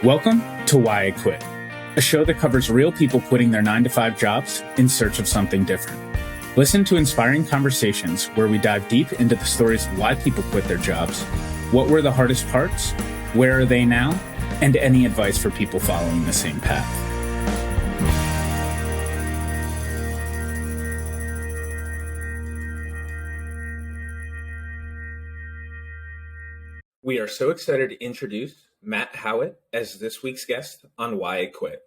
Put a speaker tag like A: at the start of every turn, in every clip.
A: Welcome to Why I Quit, a show that covers real people quitting their 9-to-5 jobs in search of something different. Listen to inspiring conversations where we dive deep into the stories of why people quit their jobs, what were the hardest parts, where are they now, and any advice for people following the same path. We are so excited to introduce Matt Howitt as this week's guest on Why I Quit.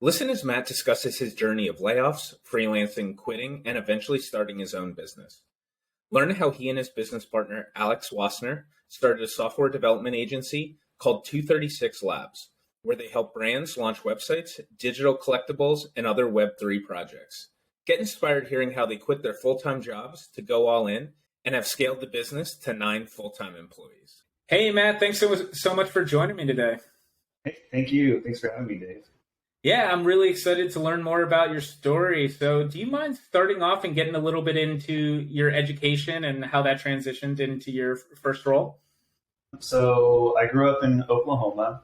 A: Listen as Matt discusses his journey of layoffs, freelancing, quitting, and eventually starting his own business. Learn how he and his business partner, Alex Wassner, started a software development agency called 236 Labs, where they help brands launch websites, digital collectibles, and other Web3 projects. Get inspired hearing how they quit their full-time jobs to go all in and have scaled the business to 9 full-time employees. Hey, Matt, thanks so much for joining me today.
B: Hey, thank you. Thanks for having me, Dave.
A: Yeah, I'm really excited to learn more about your story. So do you mind starting off and getting a little bit into your education and how that transitioned into your first role?
B: So I grew up in Oklahoma.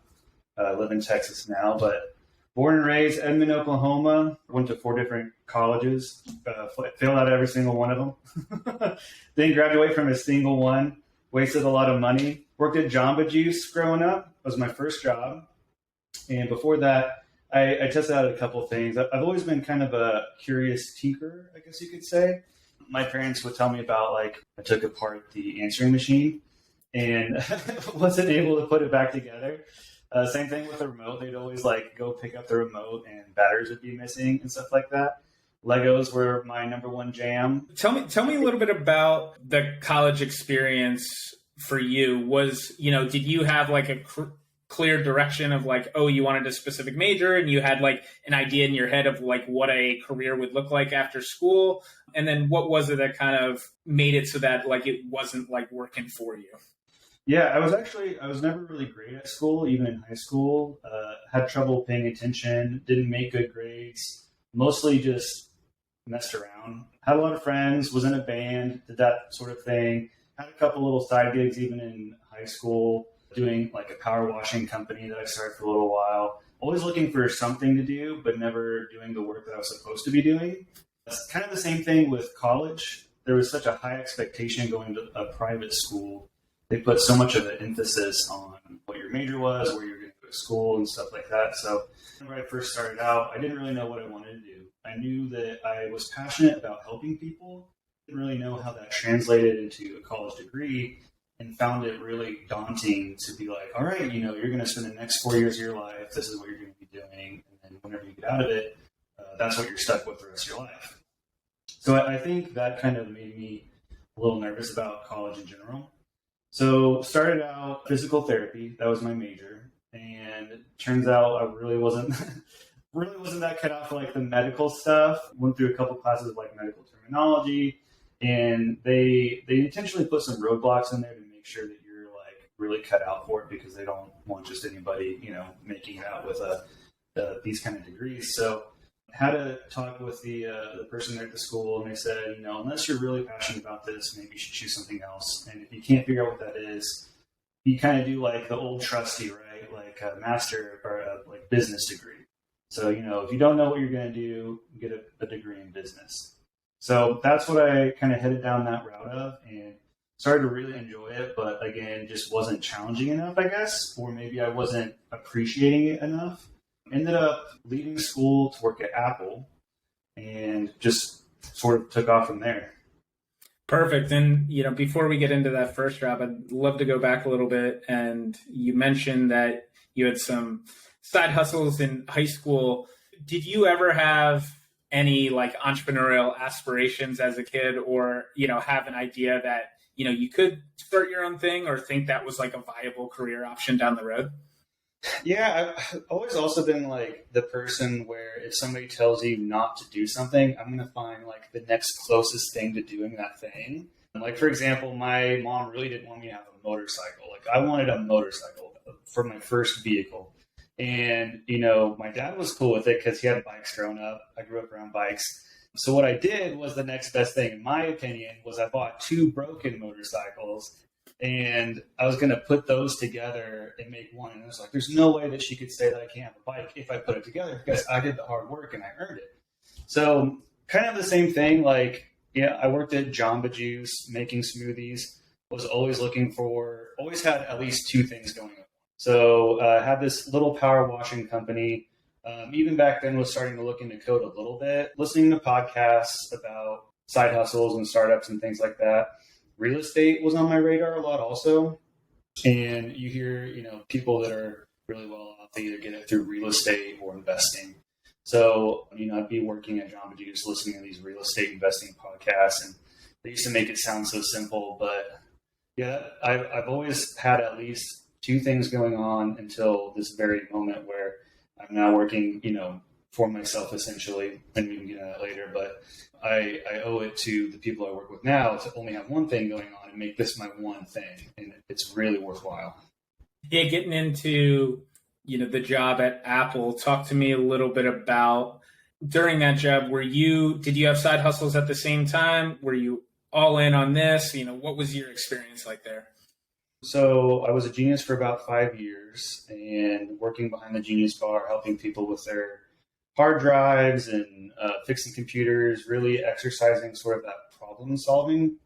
B: I live in Texas now, but born and raised Edmond, Oklahoma. Went to 4 different colleges, failed out every single one of them. Didn't graduate from a single one. Wasted a lot of money. Worked at Jamba Juice growing up. It was my first job. And before that, I tested out a couple of things. I've always been kind of a curious tinker, I guess you could say. My parents would tell me about, I took apart the answering machine and wasn't able to put it back together. Same thing with the remote. They'd always go pick up the remote and batteries would be missing and stuff like that. Legos were my number one jam.
A: Tell me a little bit about the college experience for you. Did you have a clear direction of you wanted a specific major and you had an idea in your head of what a career would look like after school? And then what was it that kind of made it so that it wasn't working for you?
B: Yeah, I was never really great at school, even in high school. Had trouble paying attention, didn't make good grades, mostly just messed around. Had a lot of friends, was in a band, did that sort of thing. Had a couple little side gigs even in high school, doing a power washing company that I started for a little while. Always looking for something to do, but never doing the work that I was supposed to be doing. It's kind of the same thing with college. There was such a high expectation going to a private school. They put so much of an emphasis on what your major was, where you're going to go to school and stuff like that. So when I first started out, I didn't really know what I wanted to do. I knew that I was passionate about helping people. Didn't really know how that translated into a college degree and found it really daunting to be all right, you're going to spend the next 4 years of your life. This is what you're going to be doing. And then whenever you get out of it, that's what you're stuck with the rest of your life. So I think that kind of made me a little nervous about college in general. So started out physical therapy. That was my major. And it turns out I really wasn't that cut out for the medical stuff. Went through a couple classes of medical terminology, and they intentionally put some roadblocks in there to make sure that you're really cut out for it, because they don't want just anybody making it out with these kind of degrees. So had a talk with the person there at the school, and they said, unless you're really passionate about this, maybe you should choose something else. And if you can't figure out what that is, you kind of do the old trusty, right? A master or a business degree. So, if you don't know what you're going to do, get a degree in business. So that's what I kind of headed down that route of, and started to really enjoy it. But again, just wasn't challenging enough, I guess, or maybe I wasn't appreciating it enough. Ended up leaving school to work at Apple and just sort of took off from there.
A: Perfect. And, before we get into that first job, I'd love to go back a little bit. And you mentioned that you had some side hustles in high school. Did you ever have any entrepreneurial aspirations as a kid, or, have an idea that, you could start your own thing, or think that was a viable career option down the road?
B: Yeah, I've always also been the person where if somebody tells you not to do something, I'm going to find the next closest thing to doing that thing. For example, my mom really didn't want me to have a motorcycle. I wanted a motorcycle for my first vehicle. And, my dad was cool with it because he had bikes growing up. I grew up around bikes. So what I did was the next best thing, in my opinion, was I bought 2 broken motorcycles And I was going to put those together and make one. And I was like, there's no way that she could say that I can't have a bike if I put it together, because I did the hard work and I earned it. So kind of the same thing. Like, yeah, I worked at Jamba Juice making smoothies, was always had at least two things going on. So I had this little power washing company. Even back then was starting to look into code a little bit, listening to podcasts about side hustles and startups and things like that. Real estate was on my radar a lot also. And you hear, people that are really well off, they either get it through real estate or investing. So, I'd be working at Jamba Juice listening to these real estate investing podcasts, and they used to make it sound so simple. But yeah, I've always had at least two things going on until this very moment where I'm now working, for myself essentially, and we can get into that later. But I owe it to the people I work with now to only have one thing going on and make this my one thing, and it's really worthwhile.
C: Yeah, getting into the job at Apple. Talk to me a little bit about during that job. Did you have side hustles at the same time? Were you all in on this? What was your experience like there?
B: So I was a Genius for about 5 years and working behind the Genius bar, helping people with their hard drives and fixing computers, really exercising sort of that problem solving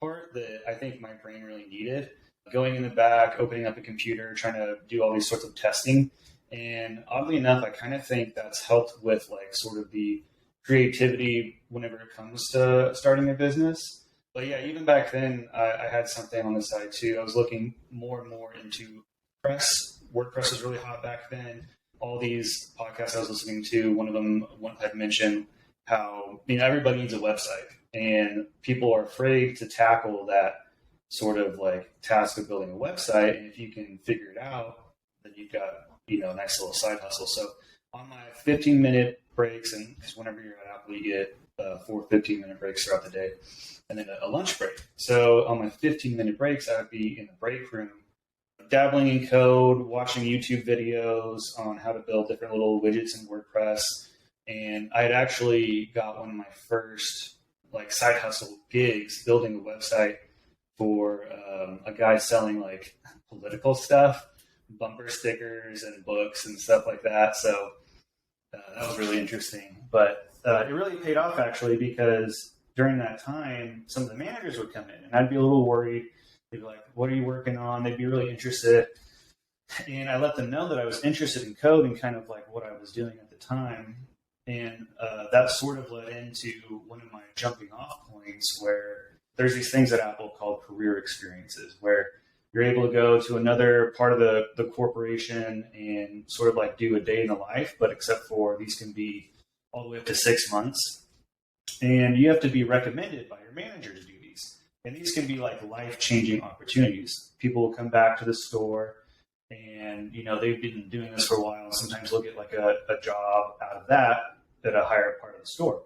B: part that I think my brain really needed. Going in the back, opening up a computer, trying to do all these sorts of testing. And oddly enough, I kind of think that's helped with like sort of the creativity whenever it comes to starting a business. But yeah, even back then, I had something on the side too. I was looking more and more into press. WordPress was really hot back then. All these podcasts I was listening to, one of them had mentioned how everybody needs a website, and people are afraid to tackle that sort of like task of building a website. And if you can figure it out, then you've got a nice little side hustle. So on my 15-minute breaks, and whenever you're at Apple, you get 4 15-minute breaks throughout the day, and then a lunch break. So on my 15-minute breaks, I would be in the break room, dabbling in code, watching YouTube videos on how to build different little widgets in WordPress. And I had actually got one of my first like side hustle gigs building a website for a guy selling like political stuff, bumper stickers and books and stuff like that. So that was really interesting. But it really paid off actually, because during that time, some of the managers would come in and I'd be a little worried. They'd be like, what are you working on? They'd be really interested. And I let them know that I was interested in code and kind of like what I was doing at the time. And that sort of led into one of my jumping off points where there's these things at Apple called career experiences, where you're able to go to another part of the corporation and sort of like do a day in the life, but except for these can be all the way up to 6 months. And you have to be recommended by your manager to do these. And these can be like life-changing opportunities. People will come back to the store and, they've been doing this for a while. And sometimes they'll get like a job out of that at a higher part of the store.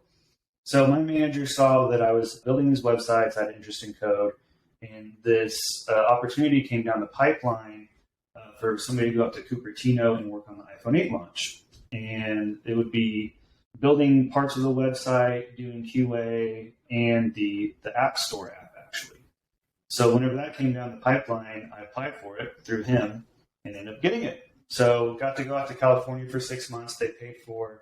B: So my manager saw that I was building these websites, I had interest in code, and this opportunity came down the pipeline for somebody to go up to Cupertino and work on the iPhone 8 launch. And it would be building parts of the website, doing QA, and the App Store app, actually. So whenever that came down the pipeline, I applied for it through him and ended up getting it. So got to go out to California for 6 months. They paid for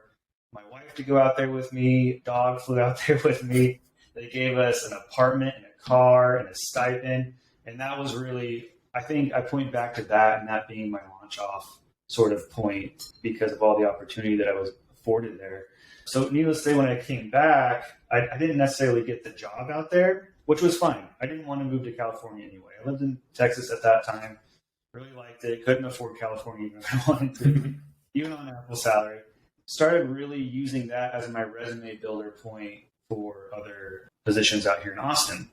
B: my wife to go out there with me. Dog flew out there with me. They gave us an apartment and a car and a stipend. And that was really, I think I point back to that and that being my launch off sort of point because of all the opportunity that I was afforded there. So needless to say, when I came back, I didn't necessarily get the job out there, which was fine. I didn't want to move to California anyway. I lived in Texas at that time, really liked it, couldn't afford California even if I wanted to, even on an Apple salary. Started really using that as my resume builder point for other positions out here in Austin.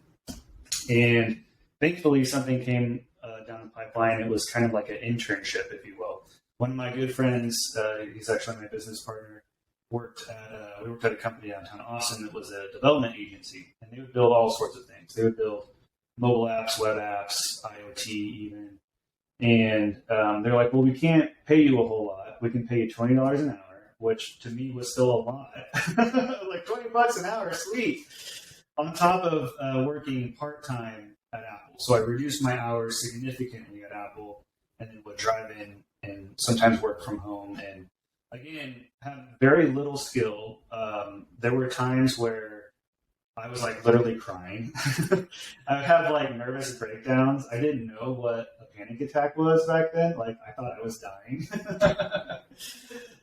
B: And thankfully, something came down the pipeline. It was kind of like an internship, if you will. One of my good friends, he's actually my business partner, we worked at a company downtown Austin that was a development agency, and they would build all sorts of things. They would build mobile apps, web apps, IoT even. And they're like, well, we can't pay you a whole lot. We can pay you $20 an hour, which to me was still a lot. Like $20 an hour, sweet. On top of working part-time at Apple. So I reduced my hours significantly at Apple and then would drive in and sometimes work from home. And again, had very little skill. There were times where I was like literally crying. I would have like nervous breakdowns. I didn't know what a panic attack was back then. Like I thought I was dying.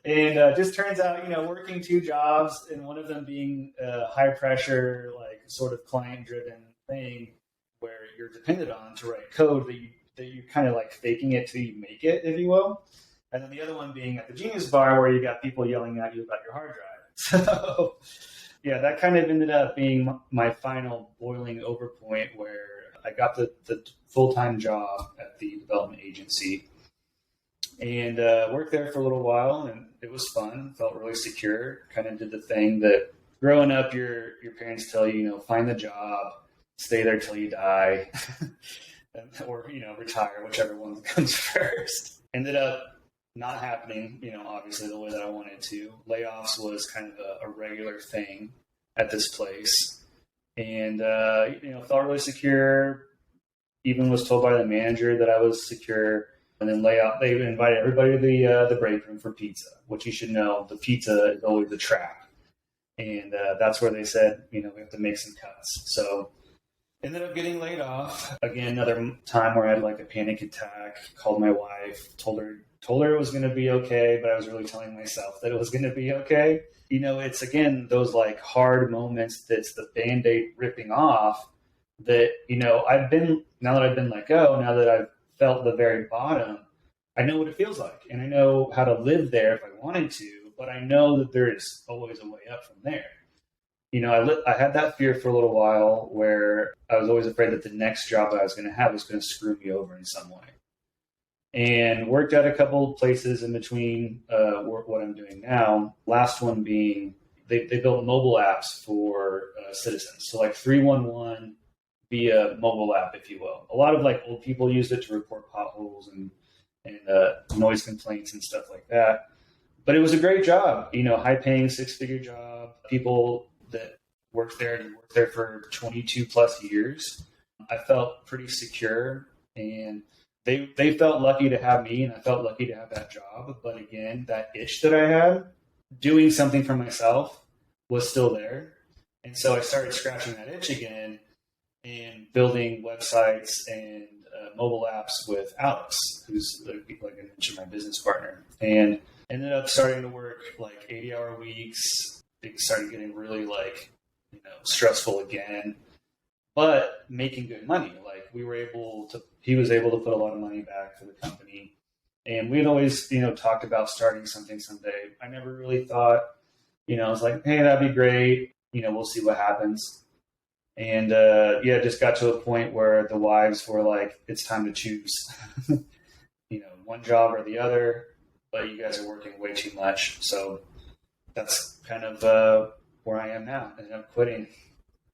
B: And just turns out, working 2 jobs and one of them being a high pressure, like sort of client driven thing where you're dependent on to write code that you kind of like faking it till you make it, if you will. And then the other one being at the Genius Bar where you got people yelling at you about your hard drive. So yeah, that kind of ended up being my final boiling over point where I got the full-time job at the development agency and worked there for a little while, and it was fun. Felt really secure. Kind of did the thing that growing up your parents tell you, find the job, stay there till you die, or retire, whichever one comes first. Ended up not happening, obviously the way that I wanted to. Layoffs was kind of a regular thing at this place, and felt really secure. Even was told by the manager that I was secure. And then they invited everybody to the break room for pizza, which you should know, the pizza is always a trap. And that's where they said, we have to make some cuts. So ended up getting laid off. Again, another time where I had like a panic attack, called my wife, told her it was going to be okay, but I was really telling myself that it was going to be okay. It's again, those like hard moments that's the Band-Aid ripping off that, now that I've been let go, now that I've felt the very bottom, I know what it feels like, and I know how to live there if I wanted to, but I know that there is always a way up from there. I had that fear for a little while where I was always afraid that the next job I was going to have was going to screw me over in some way, and worked at a couple places in between what I'm doing now. Last one being they built mobile apps for citizens, so like 311 via mobile app, if you will. A lot of like old people used it to report potholes and noise complaints and stuff like that. But it was a great job, high paying 6-figure job. People that worked there for 22 plus years. I felt pretty secure, and they felt lucky to have me, and I felt lucky to have that job. But again, that itch that I had, doing something for myself, was still there. And so I started scratching that itch again and building websites and mobile apps with Alex, who's like I mentioned, my business partner, and ended up starting to work like 80-hour weeks. It started getting really stressful again, but making good money. Like he was able to put a lot of money back for the company, and we had always talked about starting something someday. I never really thought, I was like, hey, that'd be great. We'll see what happens. And it just got to a point where the wives were like, it's time to choose, one job or the other, but you guys are working way too much. So that's kind of where I am now. I ended up quitting.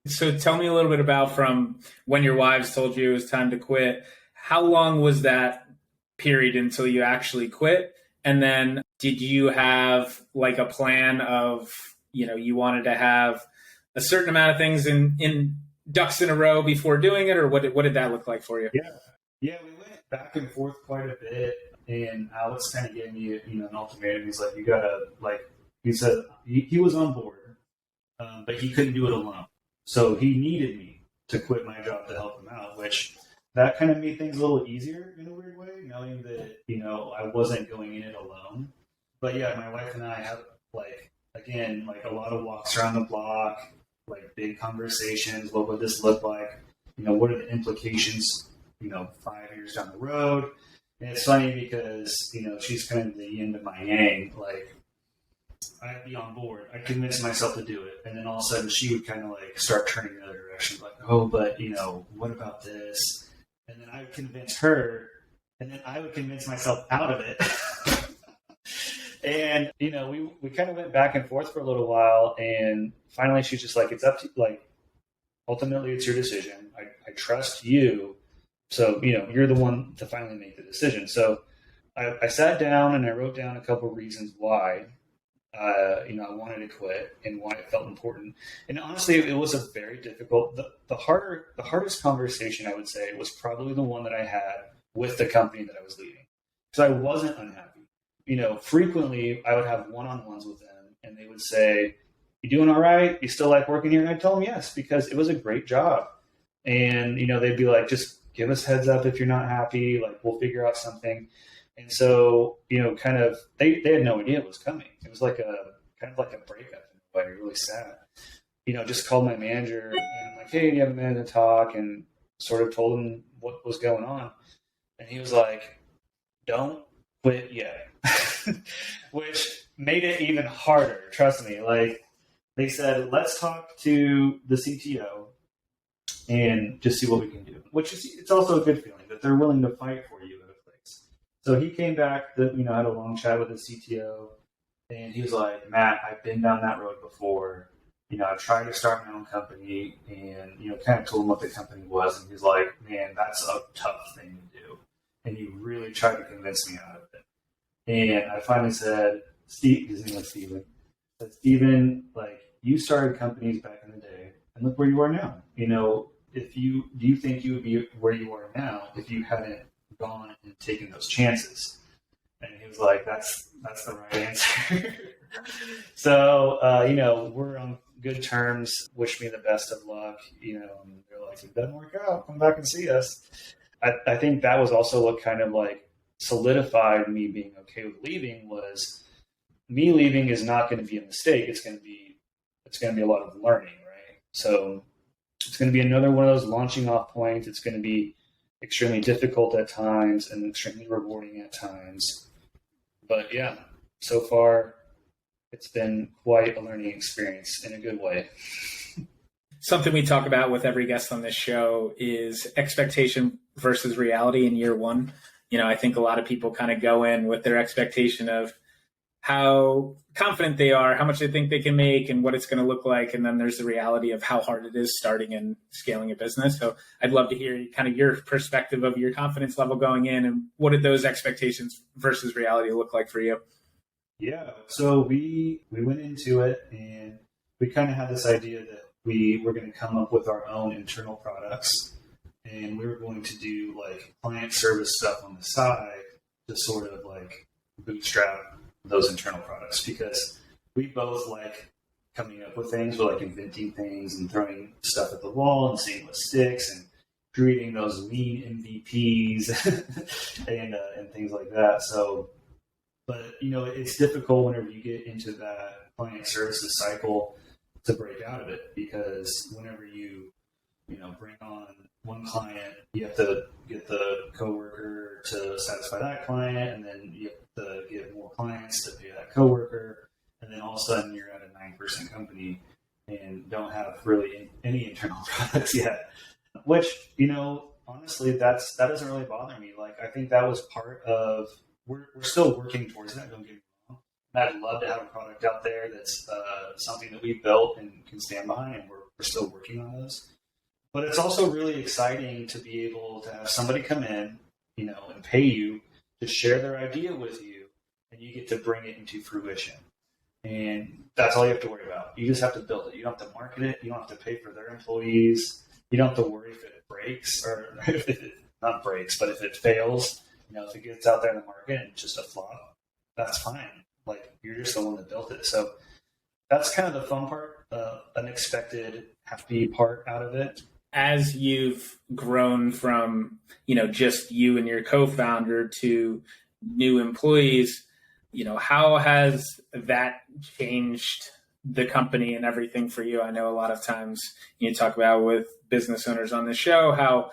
C: So tell me a little bit about from when your wives told you it was time to quit. How long was that period until you actually quit? And then did you have like a plan of, you wanted to have a certain amount of things in ducks in a row before doing it, or what did that look like for you?
B: Yeah, we went back and forth quite a bit, and Alex kind of gave me an ultimatum. He's like, you gotta he said he was on board, but he couldn't do it alone, so he needed me to quit my job to help him out, which that kind of made things a little easier in a weird way, knowing that I wasn't going in it alone. But yeah, my wife and I have a lot of walks around the block, like big conversations. What would this look like? What are the implications, 5 years down the road? And it's funny because, she's kind of the yin to my yang. Like, I'd be on board. I'd convince myself to do it. And then all of a sudden she would kind of start turning in the other direction. Like, oh, but, what about this? And then I would convince her, and then I would convince myself out of it. And, we kind of went back and forth for a little while, and finally she's just like, it's up to, ultimately it's your decision. I trust you. So, you're the one to finally make the decision. So I sat down and I wrote down a couple of reasons why I wanted to quit and why it felt important. And honestly, it was a very difficult, the hardest conversation I would say was probably the one that I had with the company that I was leaving. Because I wasn't unhappy. Frequently I would have one-on-ones with them and they would say, "You doing all right? You still like working here?" And I'd tell them yes, because it was a great job. And, they'd be like, "Just give us heads up if you're not happy, like we'll figure out something." And so, kind of, they had no idea it was coming. It was like kind of like a breakup in a way, really sad. Just called my manager and I'm like, "Hey, do you have a minute to talk?" And sort of told him what was going on. And he was like, "Don't quit yet," which made it even harder. Trust me. Like they said, "Let's talk to the CTO and just see what we can do," which is, it's also a good feeling that they're willing to fight for you at a place. So he came back, had a long chat with the CTO, and he was like, "Matt, I've been down that road before. I've tried to start my own company," and, kind of told him what the company was. And he's like, "Man, that's a tough thing to do." And he really tried to convince me out of it. And I finally said, "Steve," his name was Steven, I said, "Steven, like, you started companies back in the day, and look where you are now. Do you think you would be where you are now if you hadn't gone and taken those chances?" And he was like, that's the right answer. So, we're on good terms, wish me the best of luck, and they're like, "If it doesn't work out, come back and see us." I think that was also what kind of like solidified me being okay with leaving. Was me leaving is not going to be a mistake. It's going to be a lot of learning, right? So it's going to be another one of those launching off points. It's going to be extremely difficult at times and extremely rewarding at times. But yeah, so far it's been quite a learning experience in a good way.
C: Something we talk about with every guest on this show is expectation versus reality in year one. I think a lot of people kind of go in with their expectation of how confident they are, how much they think they can make, and what it's going to look like. And then there's the reality of how hard it is starting and scaling a business. So I'd love to hear kind of your perspective of your confidence level going in, and what did those expectations versus reality look like for you?
B: Yeah. So we went into it and we kind of had this idea that we were going to come up with our own internal products, and we were going to do like client service stuff on the side to sort of like bootstrap those internal products, because we both like coming up with things. We're like inventing things and throwing stuff at the wall and seeing what sticks and creating those lean MVPs and things like that. So, but it's difficult whenever you get into that client services cycle to break out of it, because whenever you bring on one client, you have to get the coworker to satisfy that client, and then you have to get more clients to pay that coworker, and then all of a sudden you're at a 9% company and don't have really any internal products yet. Which, honestly, that doesn't really bother me. Like, I think that was part of, we're still working towards that. Don't get me wrong. I'd love to have a product out there that's something that we built and can stand behind, and we're still working on those. But it's also really exciting to be able to have somebody come in, and pay you to share their idea with you, and you get to bring it into fruition. And that's all you have to worry about. You just have to build it. You don't have to market it. You don't have to pay for their employees. You don't have to worry if it breaks, or if it not breaks, but if it fails, if it gets out there in the market and it's just a flop, that's fine. Like, you're just the one that built it. So that's kind of the fun part, unexpected, happy part out of it.
C: As you've grown from, just you and your co-founder to new employees, how has that changed the company and everything for you? I know a lot of times you talk about with business owners on the show how,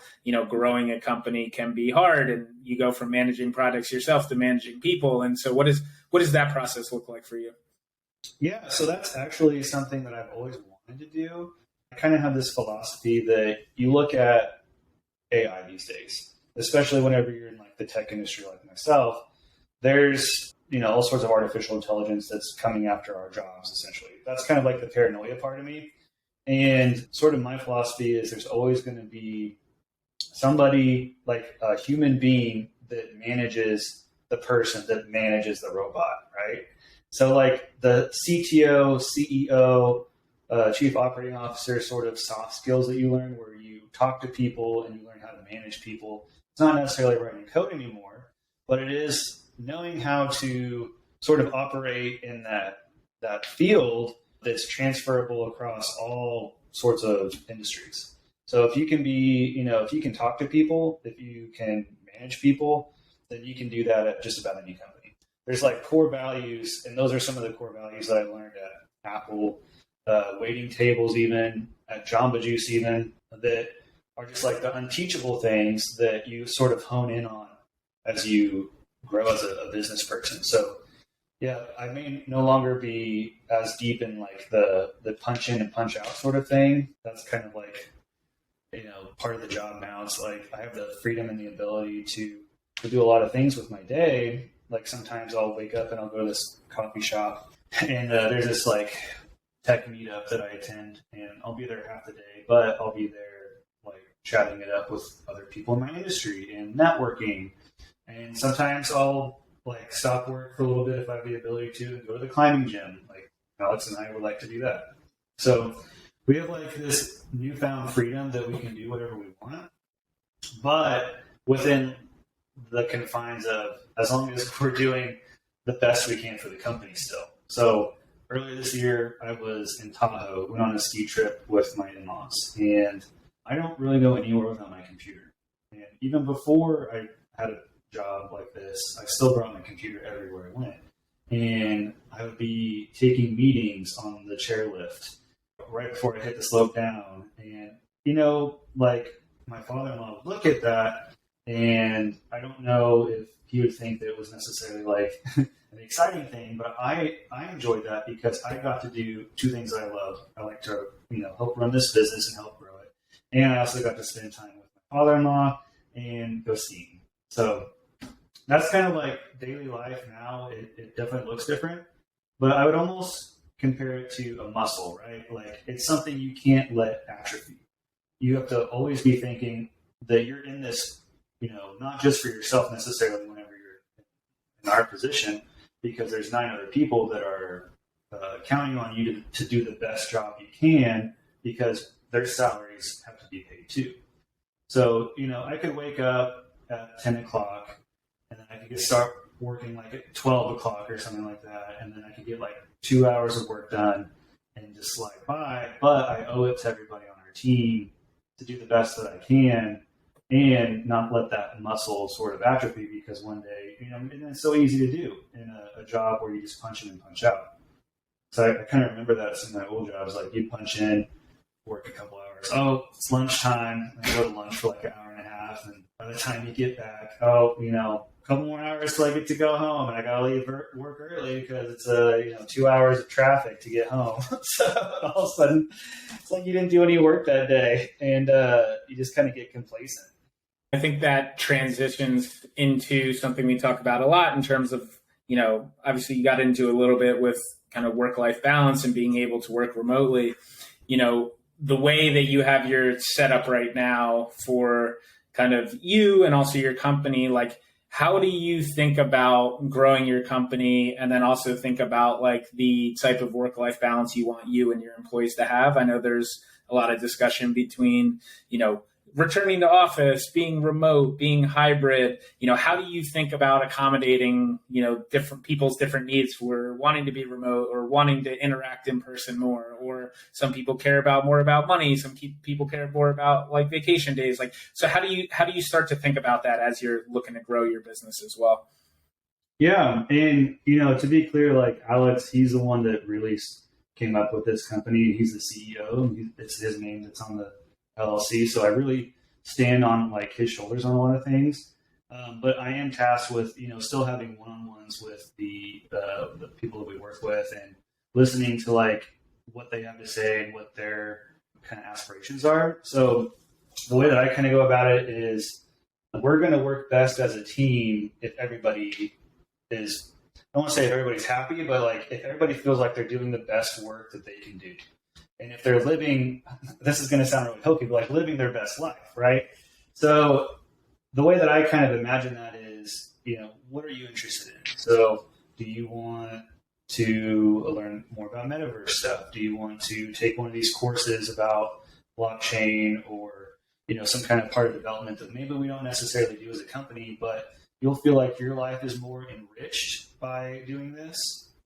C: growing a company can be hard, and you go from managing products yourself to managing people. And so what does that process look like for you?
B: Yeah, so that's actually something that I've always wanted to do. I kind of have this philosophy that you look at AI these days, especially whenever you're in like the tech industry like myself, there's, all sorts of artificial intelligence that's coming after our jobs, essentially. That's kind of like the paranoia part of me. And sort of my philosophy is there's always going to be somebody, like a human being, that manages the person that manages the robot, right? So like the CTO, CEO, chief operating officer sort of soft skills that you learn where you talk to people and you learn how to manage people. It's not necessarily writing code anymore, but it is knowing how to sort of operate in that field that's transferable across all sorts of industries. So if you can if you can talk to people, if you can manage people, then you can do that at just about any company. There's like core values, and those are some of the core values that I learned at Apple, waiting tables even, at Jamba Juice even, that are just like the unteachable things that you sort of hone in on as you grow as a business person. So yeah, I may no longer be as deep in like the punch in and punch out sort of thing. That's kind of like, part of the job now. It's like I have the freedom and the ability to do a lot of things with my day. Like sometimes I'll wake up and I'll go to this coffee shop and there's this like tech meetup that I attend, and I'll be there half the day, but I'll be there like chatting it up with other people in my industry and networking. And sometimes I'll like stop work for a little bit if I have the ability to and go to the climbing gym. Like Alex and I would like to do that. So we have like this newfound freedom that we can do whatever we want, but within the confines of as long as we're doing the best we can for the company still. So earlier this year, I was in Tahoe, went on a ski trip with my in-laws, and I don't really go anywhere without my computer. And even before I had a job like this, I still brought my computer everywhere I went. And I would be taking meetings on the chairlift right before I hit the slope down. And, like my father-in-law would look at that, and I don't know if he would think that it was necessarily like an exciting thing, but I enjoyed that because I got to do two things I love. I like to, help run this business and help grow it. And I also got to spend time with my father-in-law and go skiing. So that's kind of like daily life now. It definitely looks different, but I would almost compare it to a muscle, right? Like it's something you can't let atrophy. You have to always be thinking that you're in this, not just for yourself necessarily whenever you're in our position, because there's 9 other people that are counting on you to do the best job you can because their salaries have to be paid too. So, I could wake up at 10 o'clock and then I could start working like at 12 o'clock or something like that. And then I could get like 2 hours of work done and just slide by. But I owe it to everybody on our team to do the best that I can and not let that muscle sort of atrophy because one day, and it's so easy to do in a job where you just punch in and punch out. So I kind of remember that some of my old jobs, like you punch in, work a couple hours. Oh, it's lunchtime. I go to lunch for like an hour and a half. And by the time you get back, a couple more hours till I get to go home. And I got to leave work early because it's 2 hours of traffic to get home. So all of a sudden, it's like you didn't do any work that day. And you just kind of get complacent.
C: I think that transitions into something we talk about a lot in terms of, obviously you got into a little bit with kind of work-life balance and being able to work remotely. The way that you have your setup right now for kind of you and also your company, like how do you think about growing your company and then also think about like the type of work-life balance you want you and your employees to have? I know there's a lot of discussion between, returning to office, being remote, being hybrid. How do you think about accommodating, different people's different needs for wanting to be remote or wanting to interact in person more? Or some people care more about money. Some people care more about like vacation days. Like, so how do you start to think about that as you're looking to grow your business as well?
B: Yeah. And, to be clear, like Alex, he's the one that really came up with this company. He's the CEO. It's his name that's on the LLC. So I really stand on like his shoulders on a lot of things. But I am tasked with, still having one-on-ones with the people that we work with and listening to like what they have to say and what their kind of aspirations are. So the way that I kind of go about it is we're going to work best as a team if everybody is, I don't want to say if everybody's happy, but like if everybody feels like they're doing the best work that they can do. And if they're living, this is going to sound really hokey, but like living their best life, right? So the way that I kind of imagine that is, what are you interested in? So do you want to learn more about metaverse stuff? Do you want to take one of these courses about blockchain or, some kind of part of development that maybe we don't necessarily do as a company, but you'll feel like your life is more enriched by doing this?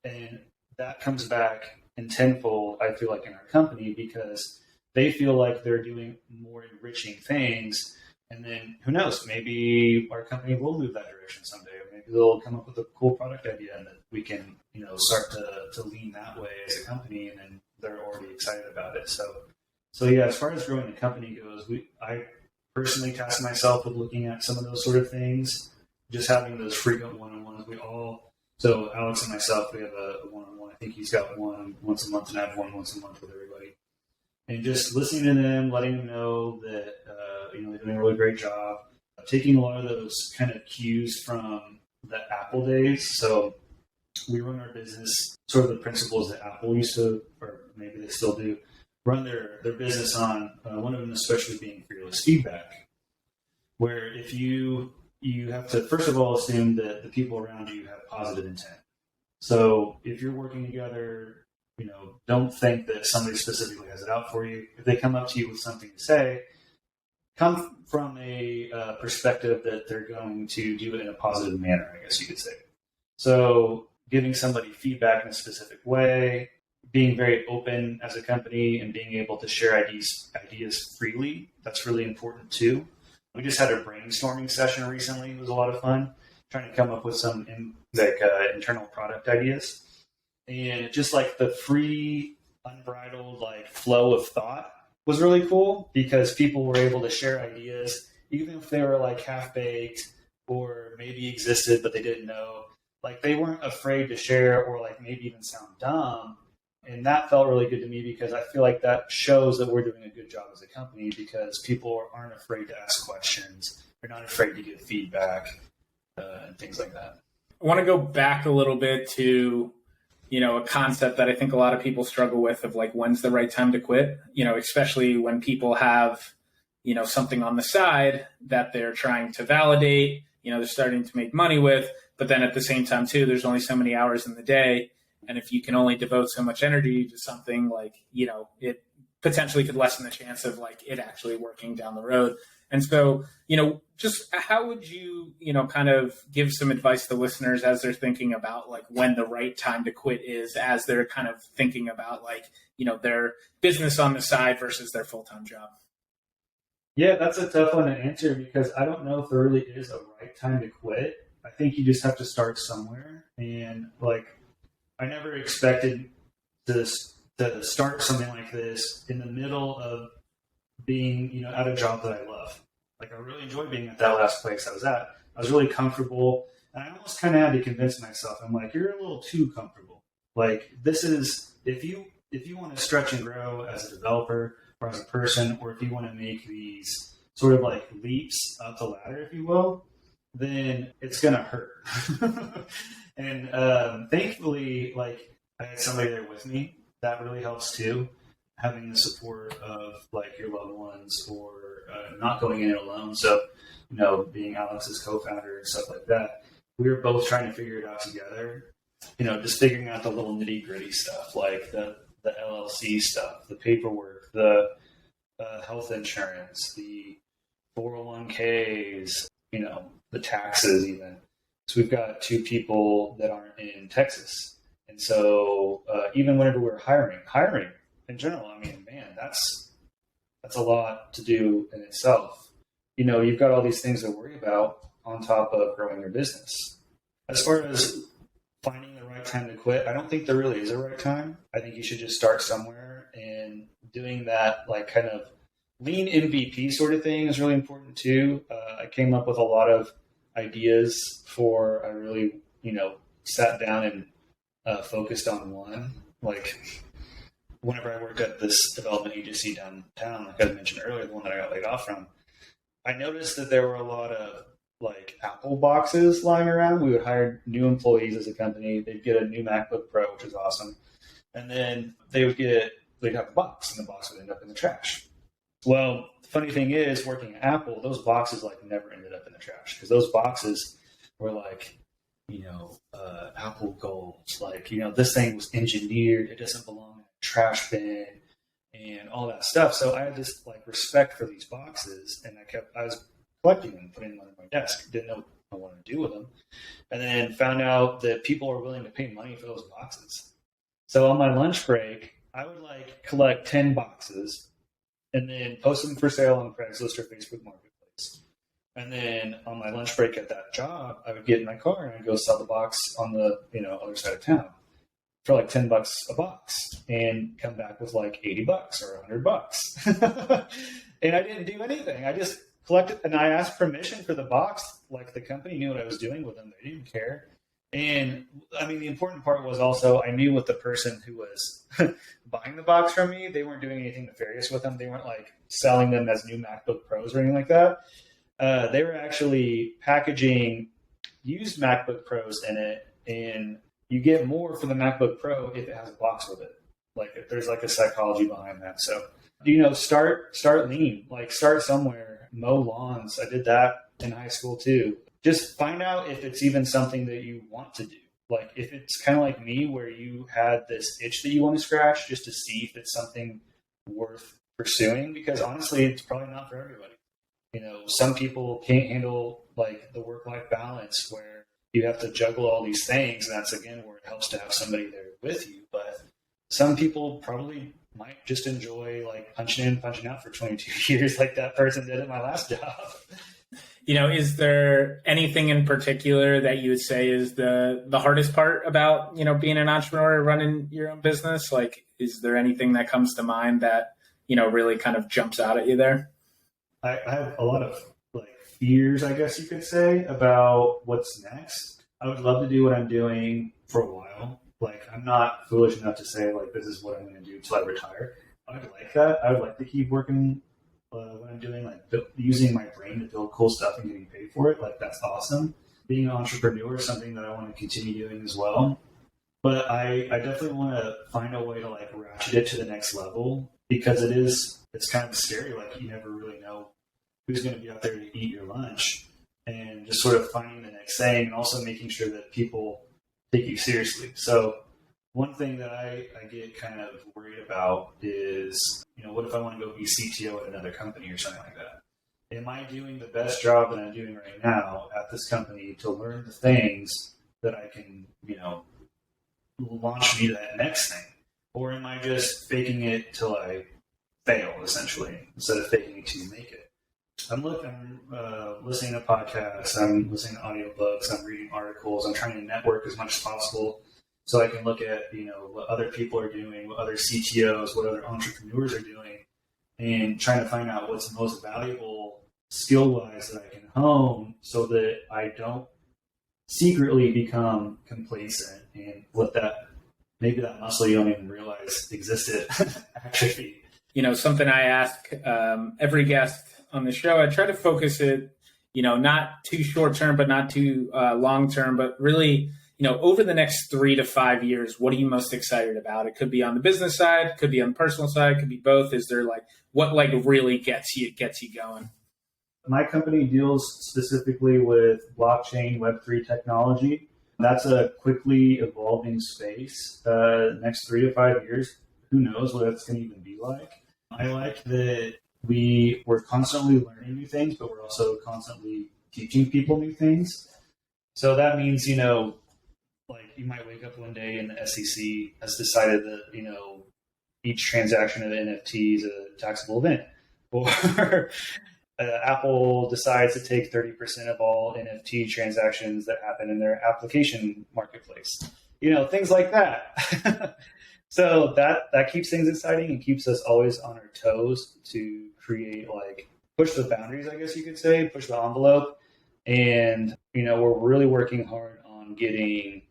B: And that comes back in tenfold, I feel like, in our company, because they feel like they're doing more enriching things. And then who knows, maybe our company will move that direction someday, or maybe they'll come up with a cool product idea and that we can, start to lean that way as a company, and then they're already excited about it. So yeah, as far as growing the company goes, I personally task myself with looking at some of those sort of things, just having those frequent one-on-ones. So Alex and myself, we have a one-on-one. I think he's got one once a month, and I have one once a month with everybody. And just listening to them, letting them know that they're doing a really great job, taking a lot of those kind of cues from the Apple days. So we run our business sort of the principles that Apple used to, or maybe they still do, run their business on. One of them especially being fearless feedback, where if you have to, first of all, assume that the people around you have positive intent. So if you're working together, don't think that somebody specifically has it out for you. If they come up to you with something to say, come from a perspective that they're going to do it in a positive manner, I guess you could say. So giving somebody feedback in a specific way, being very open as a company, and being able to share ideas freely, that's really important too. We just had a brainstorming session recently. It was a lot of fun, trying to come up with some internal product ideas. And just like the free, unbridled flow of thought was really cool, because people were able to share ideas, even if they were half-baked or maybe existed but they didn't know. They weren't afraid to share, or maybe even sound dumb. And that felt really good to me, because I feel like that shows that we're doing a good job as a company, because people aren't afraid to ask questions. They're not afraid to give feedback and things like that.
C: I want to go back a little bit to, a concept that I think a lot of people struggle with, of when's the right time to quit, especially when people have, something on the side that they're trying to validate, they're starting to make money with, but then at the same time too, there's only so many hours in the day. And if you can only devote so much energy to something, it potentially could lessen the chance of it actually working down the road. And so, just how would you, kind of give some advice to listeners as they're thinking about when the right time to quit is, as they're kind of thinking about their business on the side versus their full-time job?
B: Yeah, that's a tough one to answer, because I don't know if there really is a right time to quit. I think you just have to start somewhere. And I never expected to start something like this in the middle of being, at a job that I love. I really enjoyed being at that last place I was at. I was really comfortable, and I almost kind of had to convince myself. I'm you're a little too comfortable. This is, if you want to stretch and grow as a developer or as a person, or if you want to make these sort of leaps up the ladder, if you will, then it's going to hurt. And thankfully, I had somebody there with me. That really helps too. Having the support of your loved ones, or not going in it alone. So, being Alex's co-founder and stuff like that, we were both trying to figure it out together. Just figuring out the little nitty gritty stuff, the LLC stuff, the paperwork, the health insurance, the 401ks, the taxes even. So we've got 2 people that aren't in Texas. And so even whenever we're hiring in general, man, that's a lot to do in itself. You've got all these things to worry about on top of growing your business. As far as finding the right time to quit, I don't think there really is a right time. I think you should just start somewhere, and doing that kind of lean MVP sort of thing is really important too. I came up with a lot of ideas for, I really, sat down and focused on one. Whenever I worked at this development agency downtown, like I mentioned earlier, the one that I got laid off from, I noticed that there were a lot of Apple boxes lying around. We would hire new employees as a company. They'd get a new MacBook Pro, which was awesome. And then they'd have a box, and the box would end up in the trash. Well, the funny thing is, working at Apple, those boxes never ended up in the trash, because those boxes were Apple Gold, like, this thing was engineered, it doesn't belong in a trash bin and all that stuff. So I had this like respect for these boxes, and I was collecting them, putting them on my desk, didn't know what I wanted to do with them. And then found out that people are willing to pay money for those boxes. So on my lunch break, I would like collect 10 boxes and then post them for sale on Craigslist or Facebook Marketplace. And then on my lunch break at that job, I would get in my car and I'd go sell the box on the other side of town for like $10 a box and come back with like $80 or $100. And I didn't do anything. I just collected, and I asked permission for the box. Like, the company knew what I was doing with them. They didn't care. And I mean, the important part was also I knew what the person who was buying the box from me, they weren't doing anything nefarious with them. They weren't like selling them as new MacBook Pros or anything like that. They were actually packaging used MacBook Pros in it, and you get more for the MacBook Pro if it has a box with it. Like, if there's like a psychology behind that. So, start lean, like start somewhere, mow lawns. I did that in high school too. Just find out if it's even something that you want to do. Like, if it's kind of like me, where you had this itch that you want to scratch just to see if it's something worth pursuing, because honestly, it's probably not for everybody. Some people can't handle like the work-life balance where you have to juggle all these things. And that's, again, where it helps to have somebody there with you. But some people probably might just enjoy like punching in, punching out for 22 years like that person did at my last job.
C: Is there anything in particular that you would say is the hardest part about, being an entrepreneur, running your own business? Like, is there anything that comes to mind that, really kind of jumps out at you there?
B: I have a lot of like fears, I guess you could say, about what's next. I would love to do what I'm doing for a while. Like, I'm not foolish enough to say like, this is what I'm going to do till I retire. I would like that. I would like to keep working what I'm doing, like using my brain to build cool stuff and getting paid for it. Like, that's awesome. Being an entrepreneur is something that I want to continue doing as well. But I definitely want to find a way to like ratchet it to the next level, because it's kind of scary. Like, you never really know who's going to be out there to eat your lunch, and just sort of finding the next thing, and also making sure that people take you seriously. So one thing that I get kind of worried about is, what if I want to go be CTO at another company or something like that? Am I doing the best job that I'm doing right now at this company to learn the things that I can, launch me to that next thing? Or am I just faking it till I fail, essentially, instead of faking it till you make it? I'm listening to podcasts, I'm listening to audiobooks, I'm reading articles, I'm trying to network as much as possible so I can look at, what other people are doing, what other CTOs, what other entrepreneurs are doing, and trying to find out what's the most valuable skill-wise that I can hone so that I don't secretly become complacent and let maybe that muscle you don't even realize existed atrophy.
C: Something I ask every guest on the show, I try to focus it, not too short term, but not too long term, but really, over the next 3 to 5 years, what are you most excited about? It could be on the business side, could be on the personal side, could be both. Is there what really gets you going?
B: My company deals specifically with blockchain Web3 technology. That's a quickly evolving space. Next 3 to 5 years, who knows what it's going to even be like. I like that we're constantly learning new things, but we're also constantly teaching people new things. So that means, like, you might wake up one day and the SEC has decided that, each transaction of an NFT is a taxable event. Or Apple decides to take 30% of all NFT transactions that happen in their application marketplace. Things like that. So that keeps things exciting and keeps us always on our toes to create, like, push the boundaries, I guess you could say, push the envelope. And, we're really working hard on getting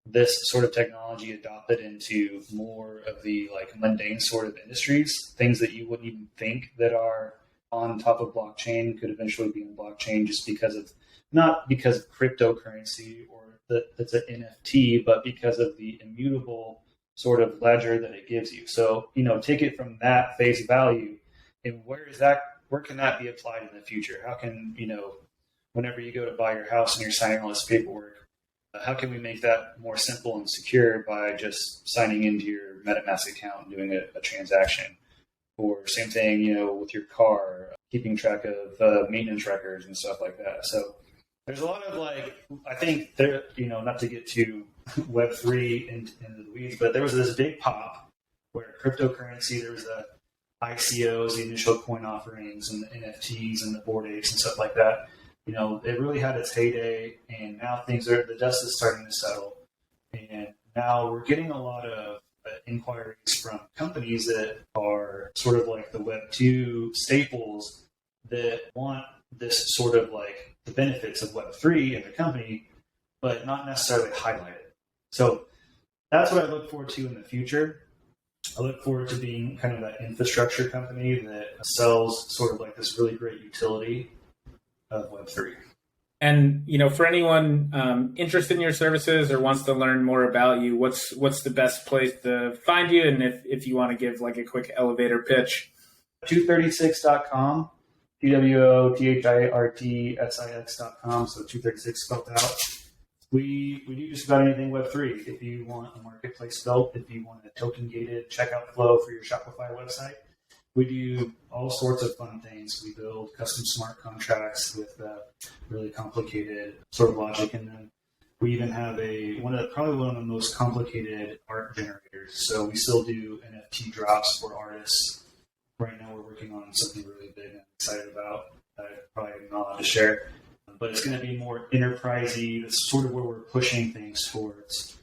B: this sort of technology adopted into more of the like mundane sort of industries, things that you wouldn't even think that are on top of blockchain could eventually be in blockchain, just because of, not because of cryptocurrency or that it's an NFT, but because of the immutable sort of ledger that it gives you. So, take it from that face value, and where can that be applied in the future? How can, whenever you go to buy your house and you're signing all this paperwork, How can we make that more simple and secure by just signing into your MetaMask account and doing a transaction? Or same thing, with your car, keeping track of maintenance records and stuff like that. So there's a lot of I think there, not to get too Web3 into the weeds, but there was this big pop where cryptocurrency, there was the ICOs, the initial coin offerings, and the NFTs and the Bored Apes and stuff like that. It really had its heyday, and now the dust is starting to settle. And now we're getting a lot of inquiries from companies that are sort of like the Web2 staples that want this sort of the benefits of Web3 in the company, but not necessarily highlight it. So that's what I look forward to in the future. I look forward to being kind of that infrastructure company that sells sort of this really great utility of Web3.
C: And, for anyone interested in your services or wants to learn more about you, what's the best place to find you? And if you want to give a quick elevator pitch.
B: 236.com, TWOTHIRTSIX.com, so 236 spelled out. We do just about anything Web3. If you want a marketplace built, if you want a token-gated checkout flow for your Shopify website, we do all sorts of fun things. We build custom smart contracts with really complicated sort of logic, and then we even have probably one of the most complicated art generators. So we still do NFT drops for artists. Right now, we're working on something really big I'm excited about that I probably am not allowed to share. But it's going to be more enterprisey. That's sort of where we're pushing things towards.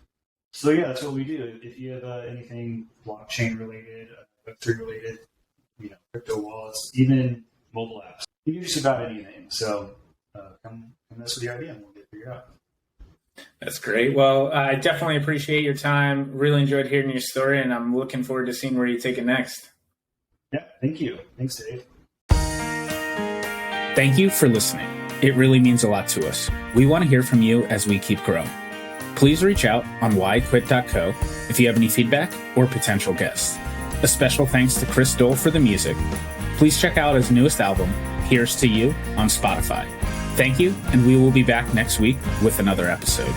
B: So yeah, that's what we do. If you have anything blockchain related, Web3 related, crypto wallets, even mobile apps, you do just about anything. So come mess with the idea and we'll get it figured out.
C: That's great. Well, I definitely appreciate your time. Really enjoyed hearing your story, and I'm looking forward to seeing where you take it next.
B: Yeah, thank you. Thanks, Dave.
C: Thank you for listening. It really means a lot to us. We want to hear from you as we keep growing. Please reach out on whyquit.co if you have any feedback or potential guests. A special thanks to Chris Dole for the music. Please check out his newest album, Here's to You, on Spotify. Thank you, and we will be back next week with another episode.